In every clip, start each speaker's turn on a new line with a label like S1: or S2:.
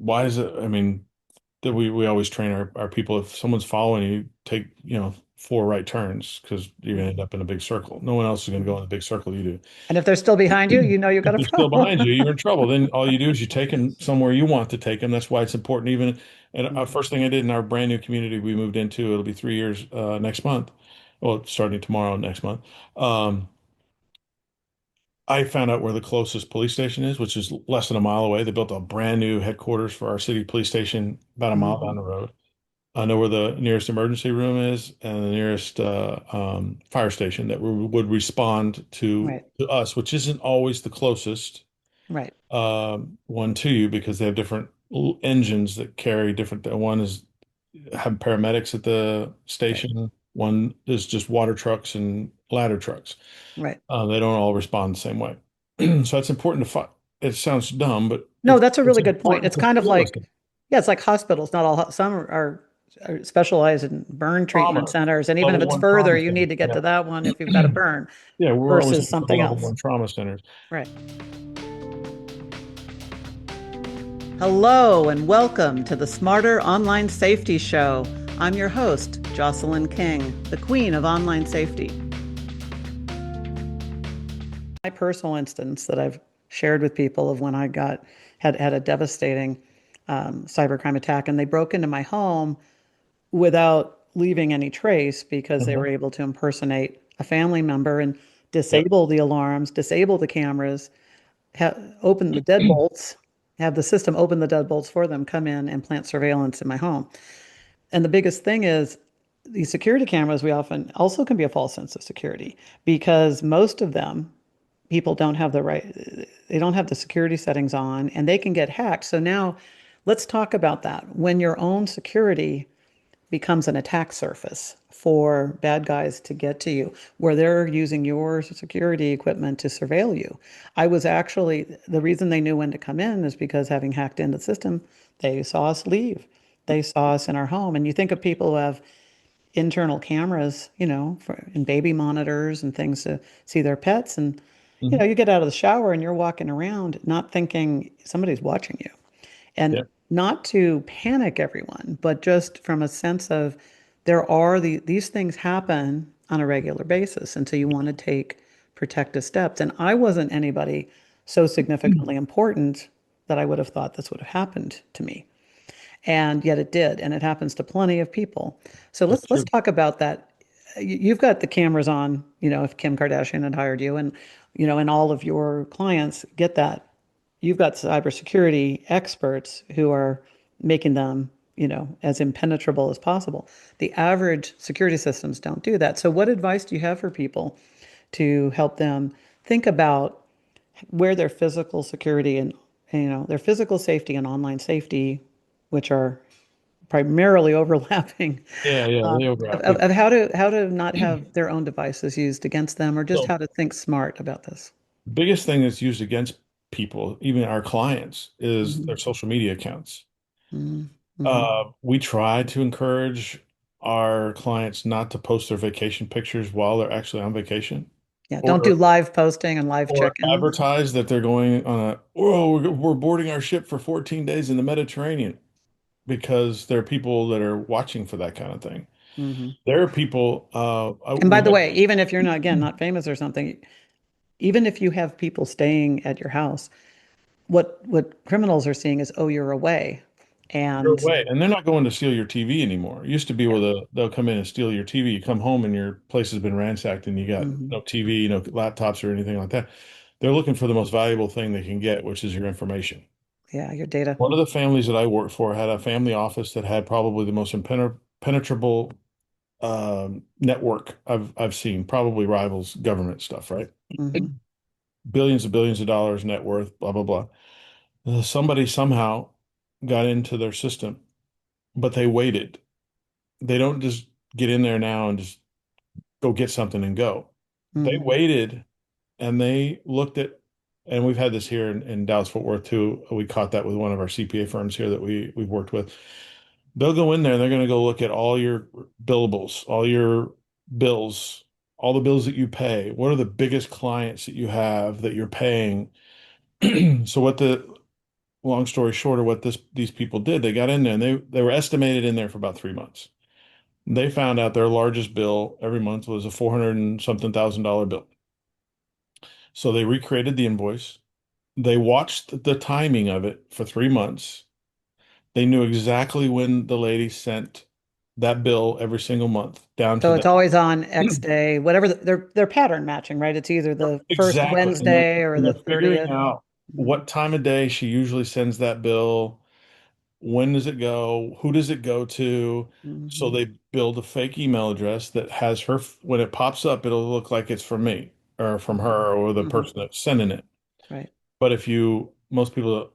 S1: why is it? I mean, that we always train our people. If someone's following you, take, four right turns because you're gonna end
S2: Mhm.
S1: up in a big circle. No one else is gonna go
S2: Mhm.
S1: in the big circle you do.
S2: And if they're still behind you, you know you've got
S1: If
S2: a
S1: they're still
S2: problem.
S1: behind you, you're in trouble. Then all you do is you take them somewhere you want to take them. That's why it's important. Even and
S2: Mhm.
S1: first thing I did in our brand new community we moved into, it'll be 3 years next month. Well, starting tomorrow next month. Um, I found out where the closest police station is, which is less than a mile away. They built a brand new headquarters for our city police station about a mile down the
S2: Mhm.
S1: road. I know where the nearest emergency room is and the nearest fire station that would respond
S2: Right,
S1: to us, which isn't always the closest
S2: right,
S1: one to you because they have different engines that carry different. One is have paramedics at the
S2: right,
S1: station. One is just water trucks and ladder trucks.
S2: right.
S1: They don't all respond the same way. So it's important to find. It sounds dumb, but
S2: No, that's a
S1: it's
S2: really good point.
S1: important
S2: It's
S1: to
S2: kind of
S1: feel
S2: like,
S1: listen.
S2: yeah, it's like hospitals. Not all, some are specialized in burn treatment
S1: Trauma,
S2: centers. And even if
S1: level
S2: it's
S1: one
S2: further,
S1: trauma
S2: you
S1: center.
S2: need to get to
S1: Yeah.
S2: that one if you've got a burn
S1: Yeah, we're always
S2: versus
S1: looking for
S2: something
S1: level
S2: else.
S1: one trauma centers.
S2: Right. Hello and welcome to the Smarter Online Safety Show. I'm your host, Jocelyn King, the queen of online safety. My personal instance that I've shared with people of when I had a devastating cybercrime attack, and they broke into my home without leaving any trace because they were
S1: Hmm.
S2: able to impersonate a family member and
S1: Yep.
S2: disable the alarms, disable the cameras, open the deadbolts, have the system open the deadbolts for them, come in and plant surveillance in my home. And the biggest thing is these security cameras, we often also can be a false sense of security because most of them, people don't have the right, they don't have the security settings on and they can get hacked. So now let's talk about that. When your own security becomes an attack surface for bad guys to get to you, where they're using your security equipment to surveil you. I was actually, the reason they knew when to come in is because having hacked into the system, they saw us leave. They saw us in our home. And you think of people who have internal cameras, and baby monitors and things to see their pets. And,
S1: Hmm.
S2: you get out of the shower and you're walking around not thinking somebody's watching you. And
S1: Yep.
S2: not to panic everyone, but just from a sense of these things happen on a regular basis. And so you want to take protective steps. And I wasn't anybody so significantly important that I would have thought this would have happened to me. And yet it did, and it happens to plenty of people. So
S1: That's
S2: let's
S1: true.
S2: talk about that. You've got the cameras on, if Kim Kardashian had hired you and and all of your clients get that. You've got cybersecurity experts who are making them, as impenetrable as possible. The average security systems don't do that. So what advice do you have for people to help them think about where their physical security and their physical safety and online safety, which are primarily overlapping,
S1: Yeah, yeah,
S2: um,
S1: they
S2: of,
S1: overlap
S2: of,
S1: big.
S2: of how to not have their own devices used against them, or just
S1: So
S2: how to think smart about this.
S1: biggest thing that's used against people, even our clients, is
S2: Mhm.
S1: their social media accounts.
S2: Mhm. Mhm.
S1: We try to encourage our clients not to post their vacation pictures while they're actually on vacation,
S2: Yeah, don't do
S1: or
S2: live posting and live check-ins.
S1: advertise that they're going on we're boarding our ship for 14 days in the Mediterranean because there are people that are watching for that kind of thing.
S2: Mhm.
S1: There are people,
S2: And by
S1: we
S2: the
S1: have,
S2: way, even if you're not, again, not famous or something, even if you have people staying at your house, what criminals are seeing is, oh, you're away.
S1: you're
S2: And
S1: away, and they're not going to steal your TV anymore. It used to be
S2: yeah.
S1: where they'll come in and steal your TV. You come home and your place has been ransacked and you got
S2: Mhm.
S1: no TV, no laptops or anything like that. They're looking for the most valuable thing they can get, which is your information.
S2: Yeah, your data.
S1: One of the families that I worked for had a family office that had probably the most impenetrable network I've seen, probably rivals government stuff, right?
S2: Mhm.
S1: Billions of dollars net worth, blah blah blah. Somebody somehow got into their system, but they waited. They don't just get in there now and just go get something and go. They
S2: Mhm.
S1: waited and they looked at, and we've had this here in Dallas Fort Worth too. We caught that with one of our CPA firms here that we've worked with. They'll go in there and they're going to go look at all your billables, all your bills, all the bills that you pay. What are the biggest clients that you have that you're paying? So what the long story short, or what these people did, they got in there and they were estimated in there for about 3 months. They found out their largest bill every month was a 400 and something thousand-dollar bill. So they recreated the invoice. They watched the timing of it for 3 months. They knew exactly when the lady sent that bill every single month down to
S2: So it's
S1: the
S2: always on X day, whatever they're pattern matching, right? It's either the first
S1: exactly.
S2: Wednesday or
S1: And
S2: the
S1: they're figuring
S2: 30th.
S1: out
S2: Mhm.
S1: what time of day she usually sends that bill. When does it go? Who does it go to? So
S2: Mhm.
S1: they build a fake email address that has her, when it pops up, it'll look like it's from me or from her or the
S2: Mhm.
S1: person that's sending it.
S2: Right.
S1: But most people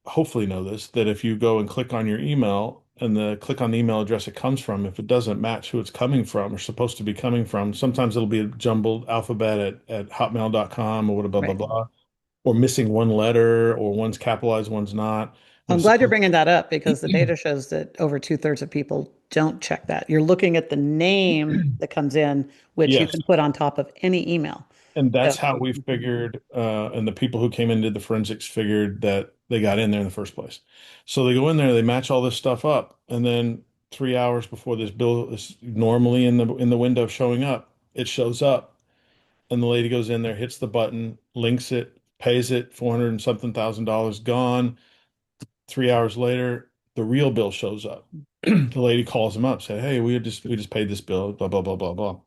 S1: hopefully know this, that if you go and click on your email and click on the email address it comes from, if it doesn't match who it's coming from or supposed to be coming from, sometimes it'll be a jumbled alphabet at hotmail.com or what blah, blah,
S2: Right.
S1: blah, or missing one letter or one's capitalized, one's not. When
S2: I'm
S1: it's
S2: glad you're bringing that up because the data shows that over two-thirds of people don't check that. You're looking at the name that comes in, which you
S1: yes.
S2: can put on top of any email.
S1: And that's
S2: So,
S1: how we figured, and the people who came in and did the forensics figured that they got in there in the first place. So they go in there, they match all this stuff up, and then 3 hours before this bill is normally in the window showing up, it shows up, and the lady goes in there, hits the button, links it, pays it, 400 and something thousand dollars gone. 3 hours later, the real bill shows up. The lady calls them up, say, "Hey, we just paid this bill, blah blah blah blah blah."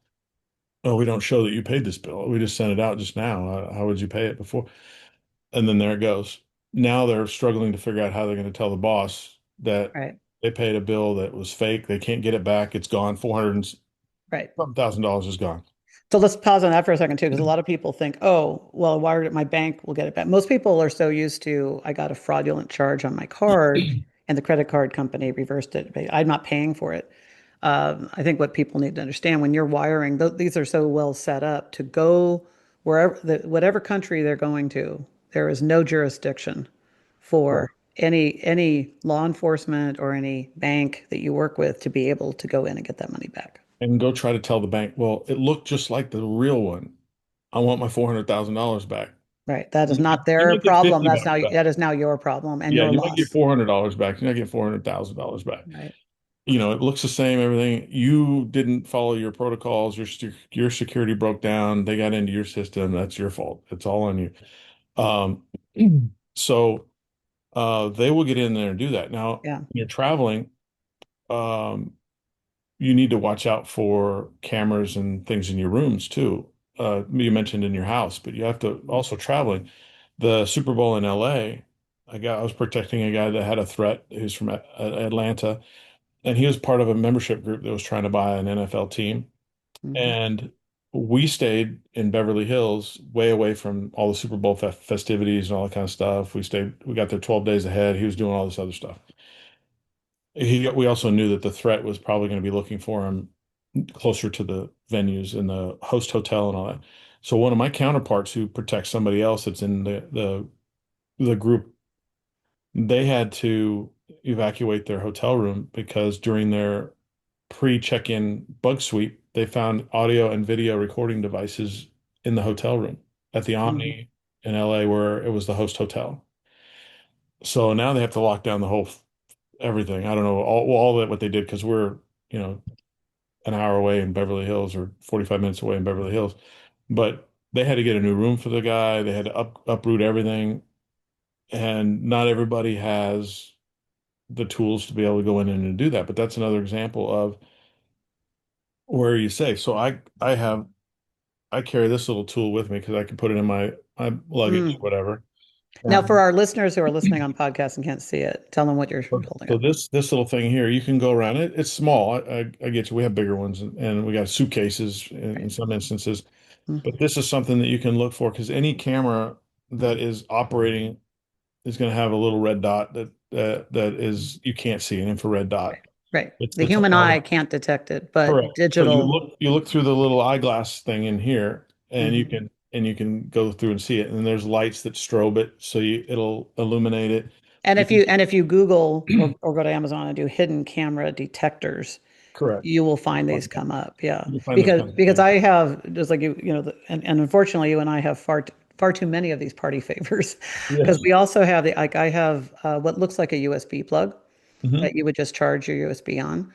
S1: Oh, we don't show that you paid this bill. We just sent it out just now. How would you pay it before? And then there it goes. Now they're struggling to figure out how they're going to tell the boss that
S2: right,
S1: they paid a bill that was fake. They can't get it back. It's gone. 400 and
S2: right.
S1: something $1,000 is gone.
S2: So let's pause on that for a second too, because a lot of people think, oh, well, wired at my bank will get it back. Most people are so used to, I got a fraudulent charge on my card and the credit card company reversed it. I'm not paying for it. I think what people need to understand when you're wiring, these are so well set up to go wherever, whatever country they're going to, there is no jurisdiction
S1: Right.
S2: for any law enforcement or any bank that you work with to be able to go in and get that money back.
S1: And go try to tell the bank, well, it looked just like the real one. I want my $400,000 back.
S2: Right. That is
S1: You
S2: not
S1: you
S2: their
S1: might get
S2: problem.
S1: 50
S2: That's
S1: bucks
S2: now
S1: back.
S2: that is now your problem and
S1: Yeah,
S2: your
S1: you might get
S2: loss.
S1: $400 back. You're not getting $400,000 back.
S2: Right.
S1: It looks the same, everything. You didn't follow your protocols. Your security broke down. They got into your system. That's your fault. It's all on you. Um, so they will get in there and do that. Now,
S2: Yeah.
S1: when you're traveling, um, you need to watch out for cameras and things in your rooms too. You mentioned in your house, but you have to also traveling. The Super Bowl in LA, I was protecting a guy that had a threat. Who's from Atlanta, and he was part of a membership group that was trying to buy an NFL team.
S2: Hmm.
S1: And we stayed in Beverly Hills, way away from all the Super Bowl festivities and all that kind of stuff. We got there 12 days ahead. He was doing all this other stuff. We also knew that the threat was probably going to be looking for him closer to the venues and the host hotel and all that. So one of my counterparts who protects somebody else that's in the group, they had to evacuate their hotel room because during their pre-check-in bug sweep, they found audio and video recording devices in the hotel room at the
S2: Hmm.
S1: Omni in LA where it was the host hotel. So now they have to lock down the whole everything. I don't know all that what they did because we're, you know, an hour away in Beverly Hills or 45 minutes away in Beverly Hills. But they had to get a new room for the guy. They had to uproot everything. And not everybody has the tools to be able to go in and do that. But that's another example of where you say, so I carry this little tool with me because I can put it in my luggage,
S2: Mm.
S1: whatever.
S2: Now, for
S1: And
S2: our listeners who are listening on podcasts and can't see it, tell them what you're
S1: so
S2: holding
S1: so
S2: up.
S1: this little thing here, you can go around it. It's small. I get you. We have bigger ones, and we got suitcases in
S2: Right.
S1: some instances.
S2: Mm.
S1: But this is something that you can look for because any camera that is operating is going to have a little red dot that is you can't see an infrared
S2: Right.
S1: dot.
S2: Right.
S1: It's
S2: The
S1: the
S2: human eye
S1: technology.
S2: can't detect it, but
S1: Correct. So you
S2: digital.
S1: look through the little eyeglass thing in here, and you
S2: Mhm.
S1: can and you can go through and see it. And there's lights that strobe it, so it'll illuminate it.
S2: And
S1: You
S2: if you
S1: can
S2: and if you Google or go to Amazon and do hidden camera detectors,
S1: correct.
S2: you will find these come up. Yeah.
S1: You can find those
S2: Because
S1: kinds of
S2: because
S1: things.
S2: I have just like and unfortunately you and I have far too many of these party favors because
S1: Yes.
S2: we also have the like I have what looks like a USB plug
S1: Hmm.
S2: that you would just charge your USB on.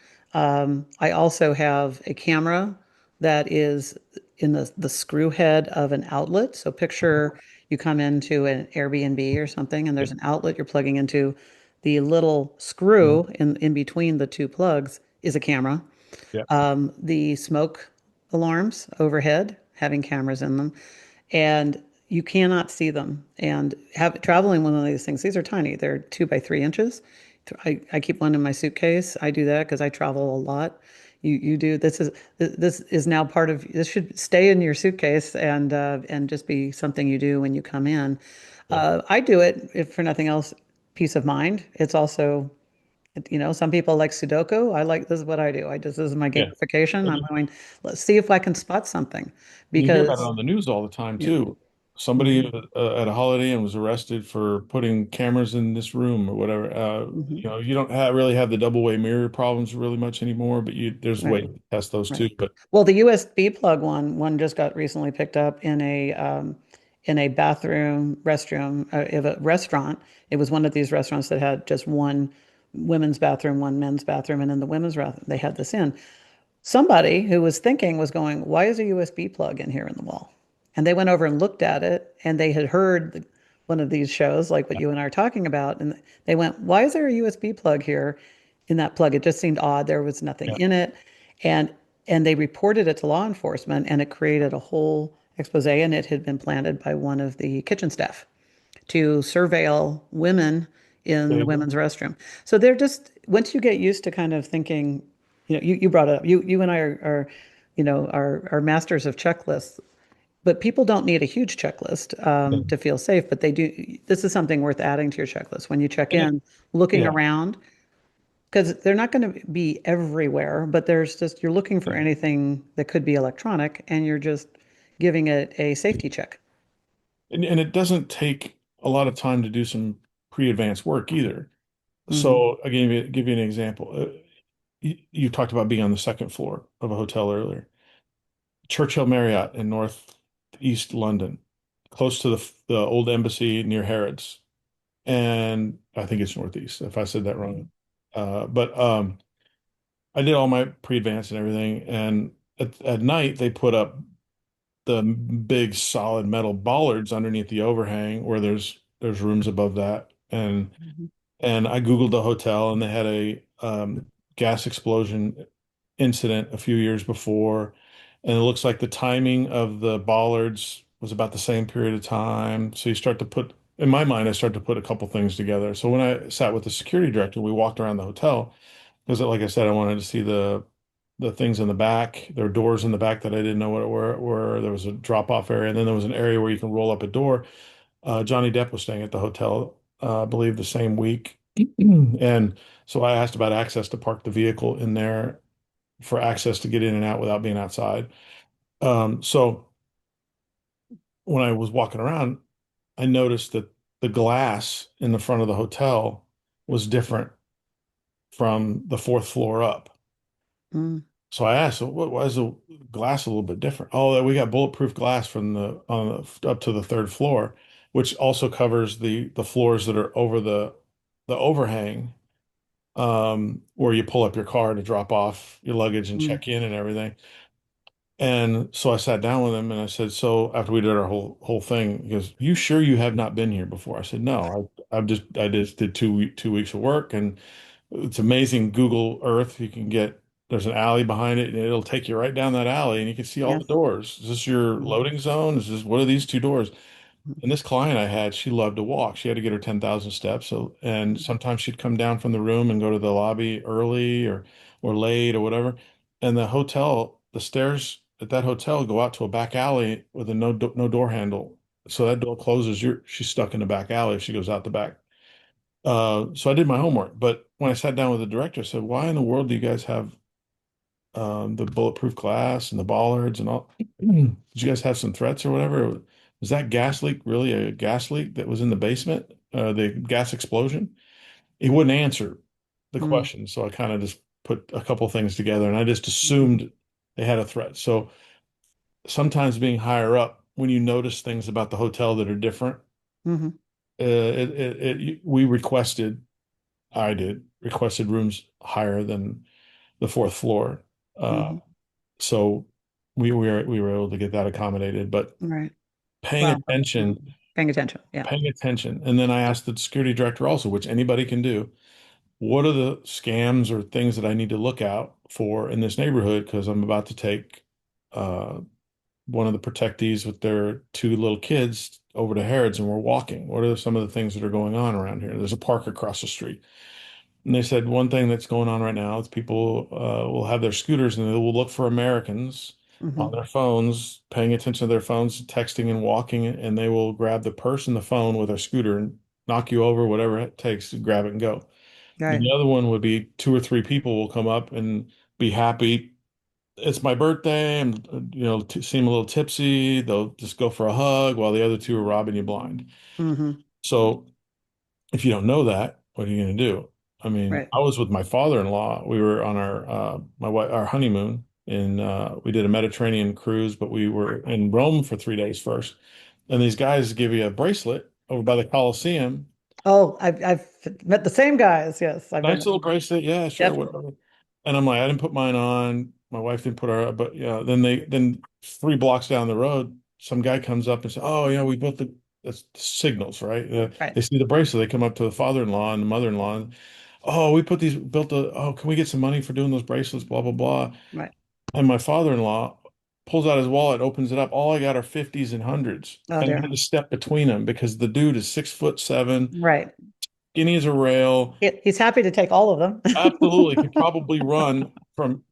S2: I also have a camera that is in the screw head of an outlet. So picture you come into an Airbnb or something, and
S1: Yeah.
S2: there's an outlet you're plugging into. The little
S1: Mhm.
S2: screw in between the two plugs is a camera.
S1: Yeah.
S2: The smoke alarms overhead having cameras in them, and you cannot see them. And have traveling one of these things, these are tiny. They're 2 by 3 inches. I keep one in my suitcase. I do that because I travel a lot. You do this is now part of this should stay in your suitcase and just be something you do when you come in.
S1: Yeah.
S2: I do it if for nothing else, peace of mind. It's also some people like Sudoku. I like this is what I do. This is my
S1: Yeah.
S2: gamification. I'm
S1: And
S2: going, let's see if I can spot something
S1: you hear about it
S2: because
S1: on the news all the time
S2: yeah.
S1: too.
S2: Mhm,
S1: Somebody at a Holiday Inn was arrested for putting cameras in this room or whatever.
S2: mhm.
S1: You don't really have the double way mirror problems really much anymore, but there's
S2: Right,
S1: ways to test those
S2: right.
S1: too. But
S2: Well, the USB plug one just got recently picked up in a bathroom restroom of a restaurant. It was one of these restaurants that had just one women's bathroom, one men's bathroom, and in the women's bathroom they had this in. Somebody who was thinking was going, why is a USB plug in here in the wall? And they went over and looked at it, and they had heard one of these shows like what you and I are talking about, and they went, why is there a USB plug here in that plug? It just seemed odd. There was nothing
S1: yeah,
S2: in it. And they reported it to law enforcement, and it created a whole expose, and it had been planted by one of the kitchen staff to surveil women in
S1: there
S2: the
S1: you go.
S2: women's restroom. So they're just once you get used to kind of thinking, you brought it up. You and I are masters of checklists, but people don't need a huge checklist
S1: Yeah.
S2: to feel safe. But they do. This is something worth adding to your checklist when you check
S1: And it,
S2: in, looking
S1: yeah,
S2: around because they're not going to be everywhere. But there's just you're looking for
S1: yeah.
S2: anything that could be electronic, and you're just giving it a safety check.
S1: And it doesn't take a lot of time to do some pre-advanced work either.
S2: Hmm.
S1: So I give you an example. You talked about being on the second floor of a hotel earlier. Churchill Marriott in northeast London, close to the old embassy near Harrods, and I think it's northeast. If I said that wrong, but I did all my pre-advance and everything, and at night they put up the big solid metal bollards underneath the overhang where there's rooms above that,
S2: Hmm.
S1: and I Googled the hotel, and they had a gas explosion incident a few years before. And it looks like the timing of the bollards was about the same period of time. So you start to put, in my mind, I started to put a couple things together. So when I sat with the security director, we walked around the hotel because, like I said, I wanted to see the things in the back. There were doors in the back that I didn't know what it were. There was a drop-off area, and then there was an area where you can roll up a door. Johnny Depp was staying at the hotel, I believe, the same week. And so I asked about access to park the vehicle in there for access to get in and out without being outside. So when I was walking around, I noticed that the glass in the front of the hotel was different from the fourth floor up.
S2: Mm,
S1: So I asked, why is the glass a little bit different? Oh, we got bulletproof glass from up to the third floor, which also covers the floors that are over the overhang, where you pull up your car to drop off your luggage and
S2: mm,
S1: check in and everything. And so I sat down with him and I said, so after we did our whole thing, he goes, you sure you have not been here before? I said, no, I just did 2 weeks of work, and it's amazing. Google Earth, you can get there's an alley behind it, and it'll take you right down that alley, and you can see all the
S2: yes.
S1: doors. Is this your
S2: Mm,
S1: loading zone? Is this what are these two doors?
S2: mm,
S1: And this client I had, she loved to walk. She had to get her 10,000 steps. So, and
S2: mm,
S1: sometimes she'd come down from the room and go to the lobby early or late or whatever. And the stairs at that hotel go out to a back alley with a no door handle. So that door closes, she's stuck in the back alley if she goes out the back. So I did my homework. But when I sat down with the director, I said, why in the world do you guys have the bulletproof glass and the bollards and all? Did you guys have some threats or whatever? Was that gas leak really a gas leak that was in the basement? The gas explosion? He wouldn't answer the
S2: mm,
S1: question, so I kind of just put a couple things together, and I just
S2: mhm,
S1: assumed they had a threat. So sometimes being higher up when you notice things about the hotel that are different.
S2: Hmm.
S1: We requested, I did, requested rooms higher than the fourth floor. Uh,
S2: Hmm.
S1: so we were able to get that accommodated, but
S2: Right.
S1: paying
S2: Well, yeah.
S1: attention,
S2: Paying attention. Yeah.
S1: paying attention. And then I asked the security director also, which anybody can do, what are the scams or things that I need to look out for in this neighborhood? Because I'm about to take uh, one of the protectees with their two little kids over to Harrods and we're walking. What are some of the things that are going on around here? There's a park across the street. And they said one thing that's going on right now is people will have their scooters and they will look for Americans on
S2: Hmm.
S1: their phones, paying attention to their phones, texting and walking, and they will grab the purse and the phone with their scooter and knock you over, whatever it takes to grab it and go. And
S2: Right.
S1: the other one would be two or three people will come up and be happy. It's my birthday. I'm, seem a little tipsy. They'll just go for a hug while the other two are robbing you blind.
S2: Hmm.
S1: So if you don't know that, what are you going to do? I mean,
S2: Right.
S1: I was with my father-in-law. We were on our honeymoon, and we did a Mediterranean cruise, but we were in Rome for 3 days first. And these guys give you a bracelet over by the Colosseum.
S2: Oh, I've met the same guys. Yes, I've been
S1: Nice little
S2: there.
S1: bracelet, yeah, sure,
S2: Yep.
S1: whatever. And I'm like, I didn't put mine on. My wife didn't put her, but yeah. Then 3 blocks down the road, some guy comes up and says, "Oh, we built that's signals, right?"
S2: Right.
S1: They see the bracelet. They come up to the father-in-law and the mother-in-law. And, oh, we put these built a. Oh, can we get some money for doing those bracelets? Blah blah blah.
S2: Right.
S1: And my father-in-law pulls out his wallet, opens it up. All I got are fifties and hundreds,
S2: Oh,
S1: and I
S2: dear.
S1: had to step between them because the dude is 6'7",
S2: Right.
S1: skinny as a rail.
S2: He's happy to take all of them.
S1: Absolutely, could probably run from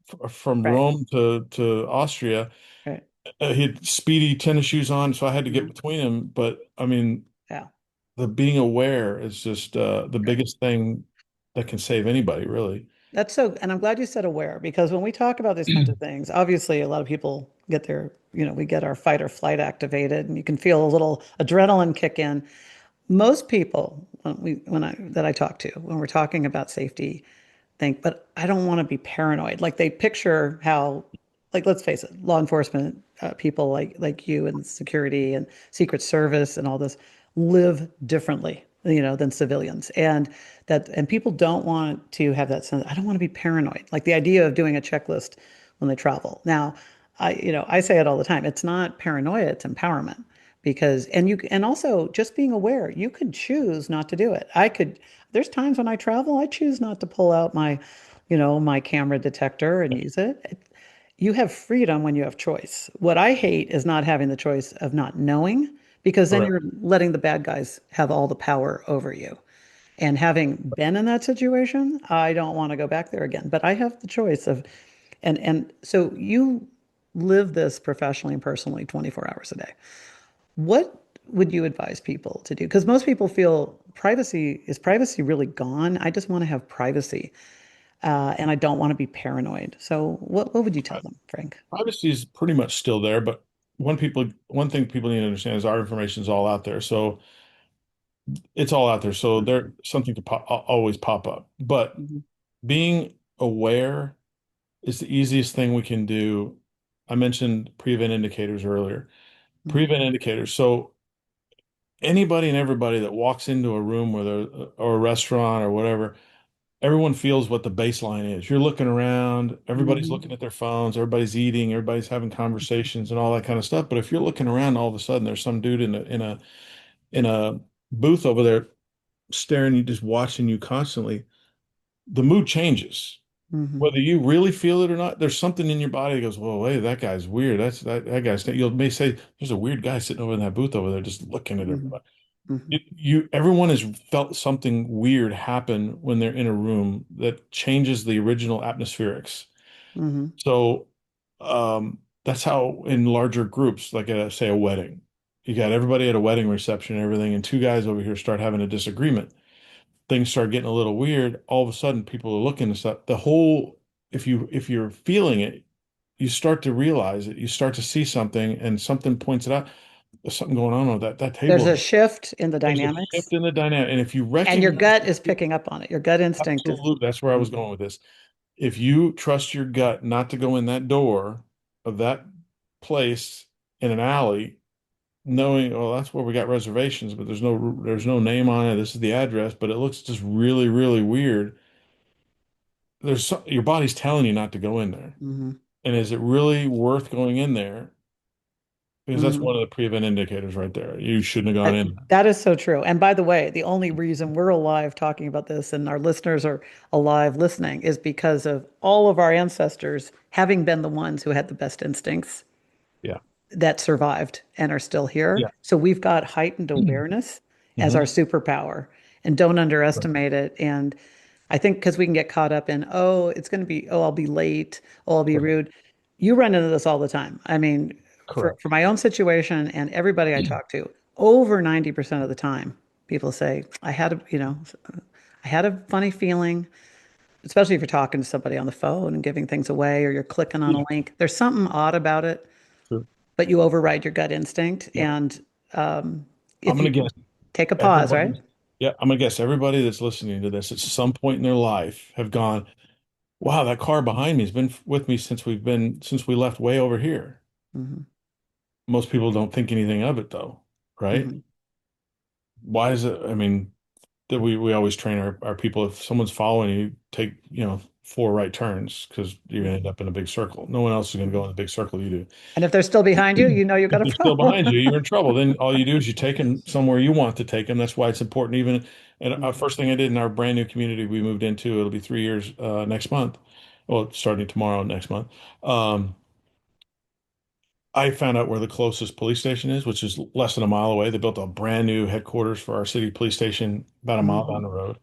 S2: Right.
S1: Rome to Austria.
S2: Right.
S1: He had speedy tennis shoes on, so I had to get
S2: Mhm.
S1: between him. But I mean,
S2: Yeah.
S1: the being aware is just the
S2: Right.
S1: biggest thing that can save anybody, really.
S2: That's so, and I'm glad you said aware because when we talk about these kinds of things, obviously a lot of people get we get our fight or flight activated and you can feel a little adrenaline kick in. Most people, that I talk to, when we're talking about safety, think, but I don't want to be paranoid. Like they picture how, like let's face it, law enforcement people like you and security and Secret Service and all this live differently, than civilians, and people don't want to have that sense. I don't want to be paranoid. Like the idea of doing a checklist when they travel. Now, I say it all the time. It's not paranoia, it's empowerment because and also just being aware you could choose not to do it. There's times when I travel I choose not to pull out my camera detector and use it. You have freedom when you have choice. What I hate is not having the choice of not knowing because then
S1: Correct.
S2: you're letting the bad guys have all the power over you. And having been in that situation, I don't want to go back there again. But I have the choice of, and so you live this professionally and personally 24 hours a day. What would you advise people to do? Because most people feel privacy really gone? I just want to have privacy, and I don't want to be paranoid. So what would you tell them, Frank?
S1: Privacy is pretty much still there, but one thing people need to understand is our information is all out there. So it's all out there. So there something to always pop up. But
S2: Mhm.
S1: being aware is the easiest thing we can do. I mentioned prevent indicators earlier.
S2: Mhm.
S1: Prevent indicators. So anybody and everybody that walks into a room or a restaurant or whatever, everyone feels what the baseline is. You're looking around, everybody's
S2: Mhm.
S1: looking at their phones, everybody's eating, everybody's having conversations and all that kind of stuff. But if you're looking around, all of a sudden there's some dude in a booth over there staring you, just watching you constantly. The mood changes.
S2: Mhm.
S1: Whether you really feel it or not, there's something in your body that goes, "Well, wait, that guy's weird. That guy's." You may say, "There's a weird guy sitting over in that booth over there, just looking at
S2: Mhm.
S1: everybody."
S2: Mhm.
S1: Everyone has felt something weird happen when they're in a room that changes the original atmospherics.
S2: Mhm.
S1: So, that's how in larger groups, like say a wedding, you got everybody at a wedding reception and everything, and two guys over here start having a disagreement. Things start getting a little weird. All of a sudden, people are looking and stuff. If you're feeling it, you start to realize it. You start to see something, and something points it out. There's something going on with that
S2: There's
S1: table.
S2: a shift in the
S1: There's a
S2: dynamics,
S1: shift in the dynamic. And if you
S2: and your
S1: recognize
S2: gut is picking up on it. Your gut instinct is.
S1: absolutely, that's where I was
S2: Mhm.
S1: going with this. If you trust your gut not to go in that door of that place in an alley, knowing, well, that's where we got reservations, but there's no name on it. This is the address, but it looks just really, really weird. Your body's telling you not to go in there.
S2: Hmm.
S1: And is it really worth going in there? Because that's
S2: Hmm.
S1: one of the prevent indicators right there. You shouldn't have gone in there.
S2: That is so true. And by the way, the only reason we're alive talking about this and our listeners are alive listening is because of all of our ancestors having been the ones who had the best instincts
S1: Yeah.
S2: that survived and are still here.
S1: Yeah.
S2: So we've got heightened awareness as our
S1: Hmm.
S2: superpower, and don't underestimate it. And I think because we can get caught up in, oh, it's going to be, oh, I'll be late, oh, I'll be
S1: Right.
S2: rude. You run into this all the time. I mean, for
S1: Correct.
S2: my own situation and everybody I talk to, over 90% of the time, people say, I had a funny feeling, especially if you're talking to somebody on the phone and giving things away or you're clicking on a
S1: Yeah.
S2: link. There's something odd about it,
S1: True.
S2: but you override your gut instinct.
S1: Yeah.
S2: And
S1: I'm
S2: if
S1: gonna
S2: you
S1: guess
S2: take a pause, right?
S1: everybody. Yeah, I'm gonna guess everybody that's listening to this at some point in their life have gone, wow, that car behind me has been with me since we left way over here.
S2: Hmm.
S1: Most people don't think anything of it though, right?
S2: Hmm.
S1: Why is it? I mean, that we always train our people, if someone's following you, take, four right turns because you're gonna end up in a big circle. No one else is gonna go in the big circle you do.
S2: And if they're still behind you, you know you got
S1: If
S2: to
S1: they're still
S2: follow.
S1: behind you, you're in trouble. Then all you do is you take them somewhere you want to take them. That's why it's important. Even and
S2: Mhm.
S1: first thing I did in our brand new community we moved into, it'll be 3 years next month. Well, starting tomorrow next month. Um, I found out where the closest police station is, which is less than a mile away. They built a brand new headquarters for our city police station about a mile down
S2: Mhm.
S1: the road.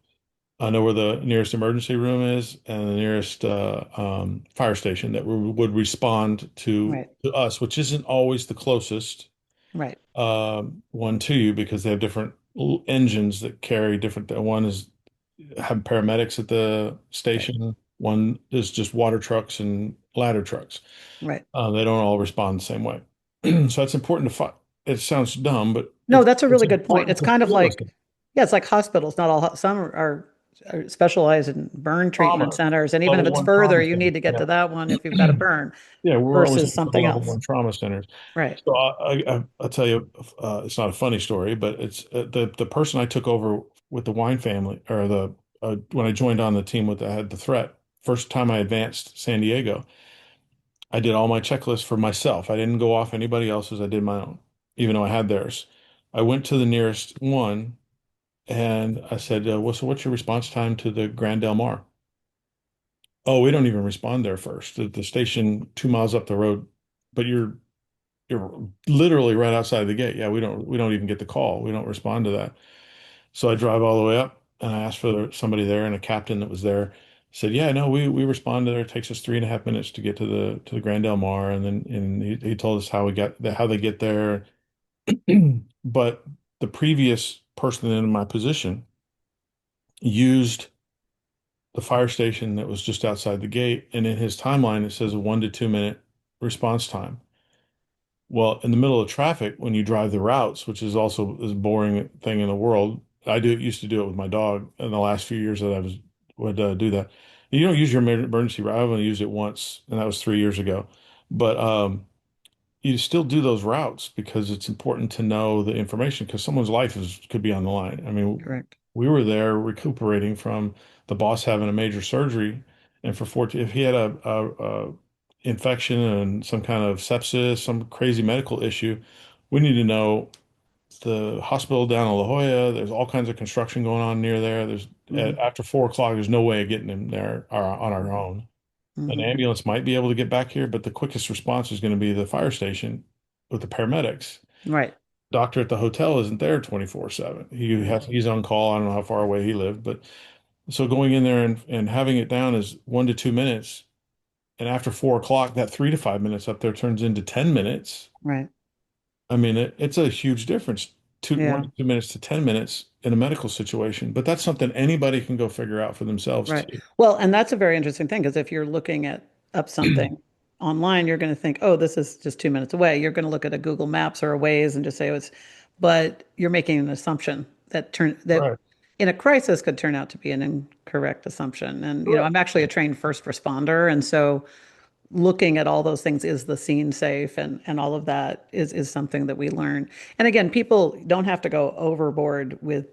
S1: I know where the nearest emergency room is and the nearest fire station that would respond
S2: Right,
S1: to us, which isn't always the closest
S2: right,
S1: one to you because they have different engines that carry different. One is have paramedics at the
S2: right,
S1: station. One is just water trucks and ladder trucks.
S2: right.
S1: They don't all respond the same way. So it's important to find. It sounds dumb, but
S2: No, that's a
S1: it's
S2: really good point.
S1: important
S2: It's
S1: to
S2: kind of
S1: feel this
S2: like, yeah, it's like hospitals. Not all, some are specialized in burn treatment
S1: trauma.
S2: centers. And even if
S1: Level
S2: it's
S1: one
S2: further,
S1: trauma
S2: you
S1: center.
S2: need to get
S1: Yeah.
S2: to that one if you've got a burn
S1: Yeah, we're always
S2: versus
S1: looking for the
S2: something
S1: level
S2: else.
S1: one trauma centers.
S2: Right.
S1: So I'll tell you, it's not a funny story, but it's the person I took over with the wine family, or the when I joined on the team with I had the threat. First time I advanced San Diego, I did all my checklists for myself. I didn't go off anybody else's. I did my own, even though I had theirs. I went to the nearest one and I said, well, so what's your response time to the Grand Del Mar? Oh, we don't even respond there first. The station 2 miles up the road, but you're literally right outside the gate. Yeah, we don't even get the call. We don't respond to that. So I drive all the way up and I asked for somebody there, and a captain that was there said, yeah, no, we respond to there. It takes us 3.5 minutes to get to the Grand Del Mar. And then he told us how they get there. But the previous person in my position used the fire station that was just outside the gate, and in his timeline it says a 1 to 2 minute response time. Well, in the middle of traffic, when you drive the routes, which is also this boring thing in the world, used to do it with my dog in the last few years that I would do that. You don't use your emergency route. I've only used it once, and that was 3 years ago. But you still do those routes because it's important to know the information because someone's life could be on the line. I mean,
S2: Correct.
S1: we were there recuperating from the boss having a major surgery, and for 14, if he had a infection and some kind of sepsis, some crazy medical issue, we need to know the hospital down in La Jolla. There's all kinds of construction going on near there.
S2: Hmm.
S1: After 4 o'clock, there's no way of getting him there on our own. An
S2: Hmm.
S1: ambulance might be able to get back here, but the quickest response is going to be the fire station with the paramedics.
S2: Right.
S1: Doctor at the hotel isn't there 24/7.
S2: Right.
S1: He's on call. I don't know how far away he lived, but so going in there and having it down as 1 to 2 minutes, and after 4 o'clock, that 3 to 5 minutes up there turns into 10 minutes.
S2: Right.
S1: I mean, it's a huge difference. One
S2: Yeah.
S1: to 2 minutes to 10 minutes in a medical situation, but that's something anybody can go figure out for themselves
S2: Right.
S1: too.
S2: Well, and that's a very interesting thing because if you're looking at up something online, you're going to think, oh, this is just 2 minutes away. You're going to look at a Google Maps or a Waze and just say, oh, it's, but you're making an assumption that
S1: Right.
S2: in a crisis could turn out to be an incorrect assumption. And,
S1: Correct.
S2: I'm actually a trained first responder. And so looking at all those things, is the scene safe, and all of that is something that we learn. And again, people don't have to go overboard with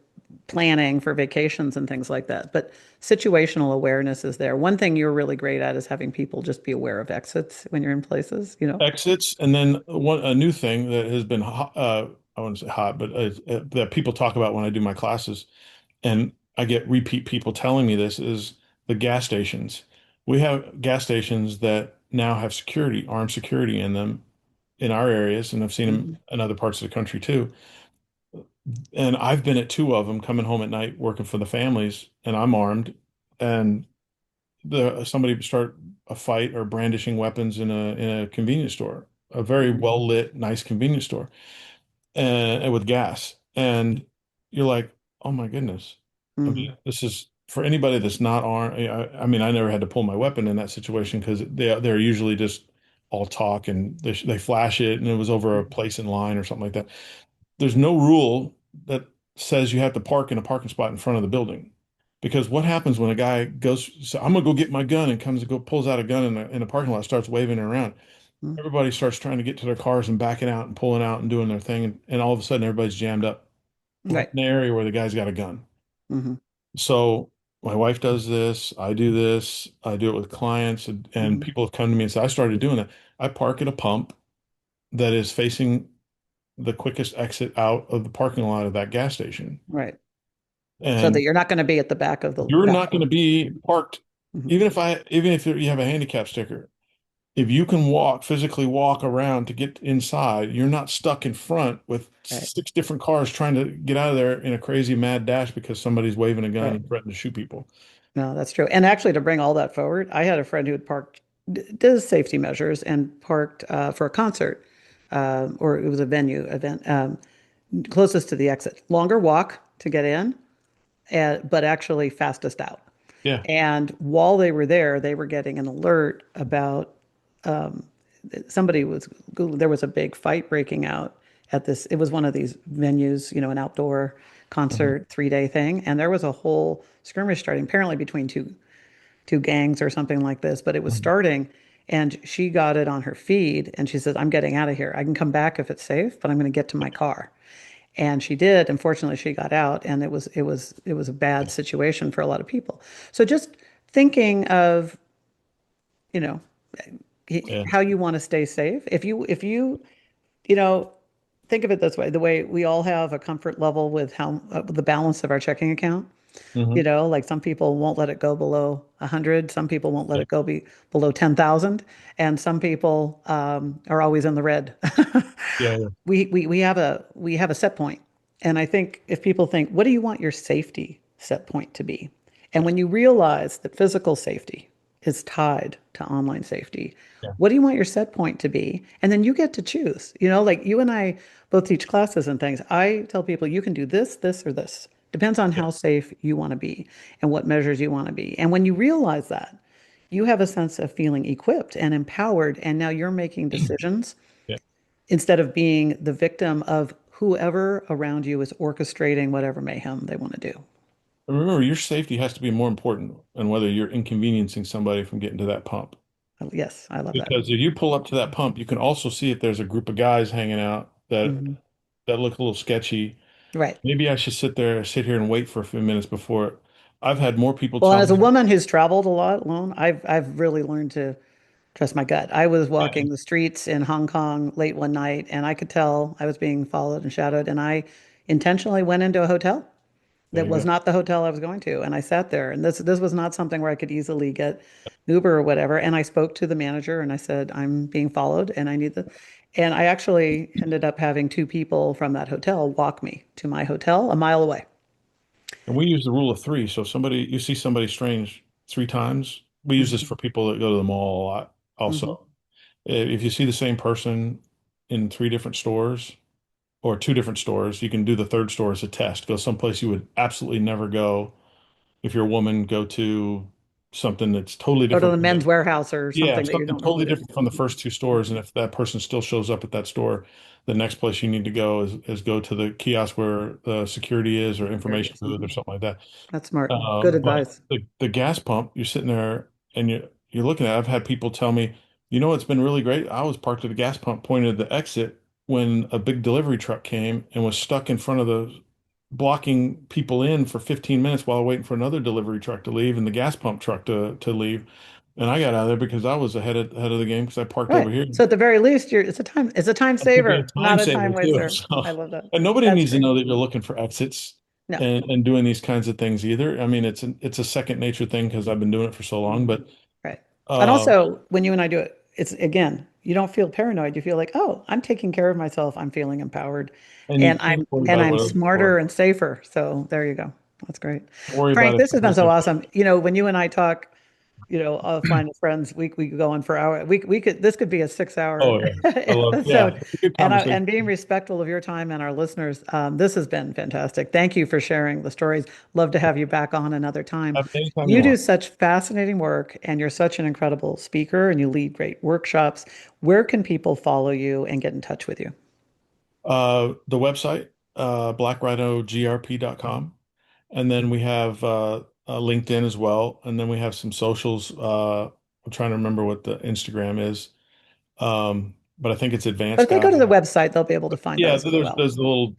S2: planning for vacations and things like that, but situational awareness is there. One thing you're really great at is having people just be aware of exits when you're in places, you know.
S1: Exits, and then one a new thing that has been hot, I wouldn't say hot, but that people talk about when I do my classes, and I get repeat people telling me this is the gas stations. We have gas stations that now have security, armed security in them in our areas, and I've seen them
S2: Mhm.
S1: in other parts of the country too. And I've been at two of them coming home at night working for the families, and I'm armed, and the somebody start a fight or brandishing weapons in a convenience store, a very
S2: Mhm.
S1: well lit, nice convenience store, and with gas. And you're like, oh my goodness. I mean,
S2: Mhm.
S1: this is for anybody that's not armed. I mean, I never had to pull my weapon in that situation because they're usually just all talk and they flash it and it was over a place in line or something like that. There's no rule that says you have to park in a parking spot in front of the building. Because what happens when a guy goes, so I'm gonna go get my gun and comes and go pulls out a gun in a parking lot, starts waving it around.
S2: Mhm.
S1: Everybody starts trying to get to their cars and backing out and pulling out and doing their thing, and all of a sudden everybody's jammed up right
S2: Right.
S1: in the area where the guy's got a gun.
S2: Hmm.
S1: So my wife does this, I do this, I do it with clients, and
S2: Hmm.
S1: people have come to me and said, I started doing it. I park at a pump that is facing the quickest exit out of the parking lot of that gas station.
S2: Right. So that
S1: And
S2: you're not going to be at the back of the
S1: you're
S2: back.
S1: not going to be parked,
S2: Mhm.
S1: even if you have a handicap sticker. If you can physically walk around to get inside, you're not stuck in front with
S2: Right.
S1: six different cars trying to get out of there in a crazy mad dash because somebody's waving a gun
S2: Right.
S1: and threatening to shoot people.
S2: No, that's true. And actually, to bring all that forward, I had a friend who had parked, does safety measures and parked for a concert, or it was a venue event, closest to the exit. Longer walk to get in, but actually fastest out.
S1: Yeah.
S2: And while they were there, they were getting an alert about somebody was, there was a big fight breaking out at this. It was one of these venues, you know, an outdoor
S1: Mhm.
S2: concert 3 day thing. And there was a whole skirmish starting, apparently between two gangs or something like this, but it was
S1: Mhm.
S2: starting. And she got it on her feed and she says, I'm getting out of here. I can come back if it's safe, but I'm going to get to my car. And she did. Unfortunately, she got out, and it was a bad situation for a lot of people. So just thinking of, you know,
S1: Yeah.
S2: how you want to stay safe. If you you know, think of it this way: the way we all have a comfort level with how the balance of our checking account. You
S1: Hmm.
S2: know, like some people won't let it go below 100, some people won't let
S1: Yeah.
S2: it go below 10,000, and some people are always in the red.
S1: Yeah. Yeah.
S2: We have a set point. And I think if people think, what do you want your safety set point to be? And
S1: Yeah.
S2: when you realize that physical safety is tied to online safety,
S1: Yeah.
S2: what do you want your set point to be? And then you get to choose. You know, like you and I both teach classes and things. I tell people you can do this, this, or this. Depends on
S1: Yeah.
S2: how safe you want to be and what measures you want to be. And when you realize that, you have a sense of feeling equipped and empowered. And now you're making decisions
S1: Yeah.
S2: instead of being the victim of whoever around you is orchestrating whatever mayhem they want to do.
S1: Remember, your safety has to be more important than whether you're inconveniencing somebody from getting to that pump.
S2: Yes, I love that.
S1: Because if you pull up to that pump, you can also see if there's a group of guys hanging out
S2: Mhm.
S1: that look a little sketchy.
S2: Right.
S1: Maybe I should sit here and wait for a few minutes before. I've had more people
S2: Well, and
S1: tell
S2: as a
S1: me,
S2: woman who's traveled a lot alone, I've really learned to trust my gut. I was
S1: yeah,
S2: walking the streets in Hong Kong late one night, and I could tell I was being followed and shadowed, and I intentionally went into a hotel
S1: there
S2: that
S1: you
S2: was
S1: go.
S2: not the hotel I was going to. And I sat there, and this was not something where I could easily get Uber or whatever. And I spoke to the manager and I said, I'm being followed and I need the, and I actually ended up having two people from that hotel walk me to my hotel a mile away.
S1: And we use the rule of three. So you see somebody strange three times. We use this
S2: Hmm.
S1: for people that go to the mall a lot
S2: Hmm.
S1: also. If you see the same person in three different stores or two different stores, you can do the third store as a test. Go someplace you would absolutely never go. If you're a woman, go to something that's totally
S2: Go to
S1: different
S2: the
S1: from
S2: men's warehouse or
S1: yeah,
S2: something that you
S1: something
S2: don't know who
S1: totally
S2: it is.
S1: different from the first two stores. And if that person still shows up at that store, the next place you need to go is go to the kiosk where the security is or
S2: Security
S1: information
S2: is.
S1: booth or
S2: Mhm.
S1: something like that.
S2: That's smart. Good
S1: But
S2: advice.
S1: the gas pump, you're sitting there and you're looking at it. I've had people tell me, You know, it's been really great. I was parked at a gas pump pointed at the exit when a big delivery truck came and was stuck in front of the blocking people in for 15 minutes while waiting for another delivery truck to leave and the gas pump truck to leave. And I got out of there because I was ahead of the game because I parked over
S2: Right.
S1: here.
S2: So at the very least, it's a time
S1: It could be a
S2: saver,
S1: time
S2: not a
S1: saver
S2: time
S1: too.
S2: waster.
S1: So,
S2: I love that.
S1: and nobody
S2: That's
S1: needs to
S2: great.
S1: know that you're looking for exits
S2: No.
S1: and doing these kinds of things either. I mean, it's a second nature thing because I've been doing it for so long. But
S2: Right. And
S1: uh,
S2: also, when you and I do it, it's again, you don't feel paranoid. You feel like, oh, I'm taking care of myself. I'm feeling empowered,
S1: and you
S2: and
S1: can't worry
S2: and
S1: about
S2: I'm
S1: what other people are.
S2: smarter and safer. So there you go. That's great.
S1: Don't worry about
S2: Frank,
S1: it.
S2: this has been so awesome. When you and I talk, offline with friends, we could go on for hours. We could this could be a 6 hour
S1: Oh yeah, I love. Yeah,
S2: episode.
S1: good
S2: And
S1: conversation.
S2: being respectful of your time and our listeners, this has been fantastic. Thank you for sharing the stories. Love to have you back on another time.
S1: Anytime you
S2: You do
S1: want.
S2: such fascinating work, and you're such an incredible speaker, and you lead great workshops. Where can people follow you and get in touch with you?
S1: The website, blackrhinogrp.com. And then we have LinkedIn as well. And then we have some socials. I'm trying to remember what the Instagram is. But I think it's
S2: But
S1: Advanced
S2: if they go to the
S1: Guy.
S2: website, they'll be able to find
S1: Yeah,
S2: those as well.
S1: there's the little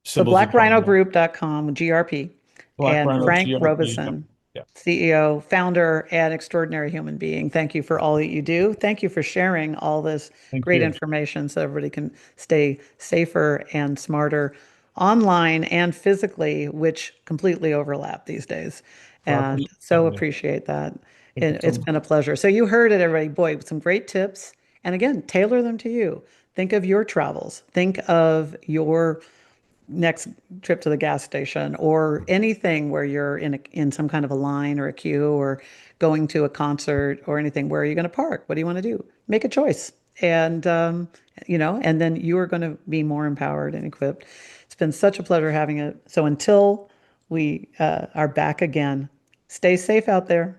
S2: So
S1: symbols you probably know.
S2: blackrhinogroup.com, GRP,
S1: Black
S2: and
S1: Rhino
S2: Frank
S1: GRP. Yep.
S2: Robeson,
S1: Yeah.
S2: CEO, founder, and extraordinary human being. Thank you for all that you do. Thank you for sharing all this
S1: Thank
S2: great
S1: you.
S2: information so everybody can stay safer and smarter online and physically, which completely overlap these days.
S1: Well, I
S2: And
S1: appreciate
S2: so
S1: having me.
S2: appreciate that.
S1: Thank you so
S2: It's
S1: much.
S2: been a pleasure. So you heard it, everybody. Boy, some great tips. And again, tailor them to you. Think of your travels. Think of your next trip to the gas station or anything where you're in some kind of a line or a queue or going to a concert or anything. Where are you going to park? What do you want to do? Make a choice. And and then you are going to be more empowered and equipped. It's been such a pleasure having it. So until we are back again, stay safe out there.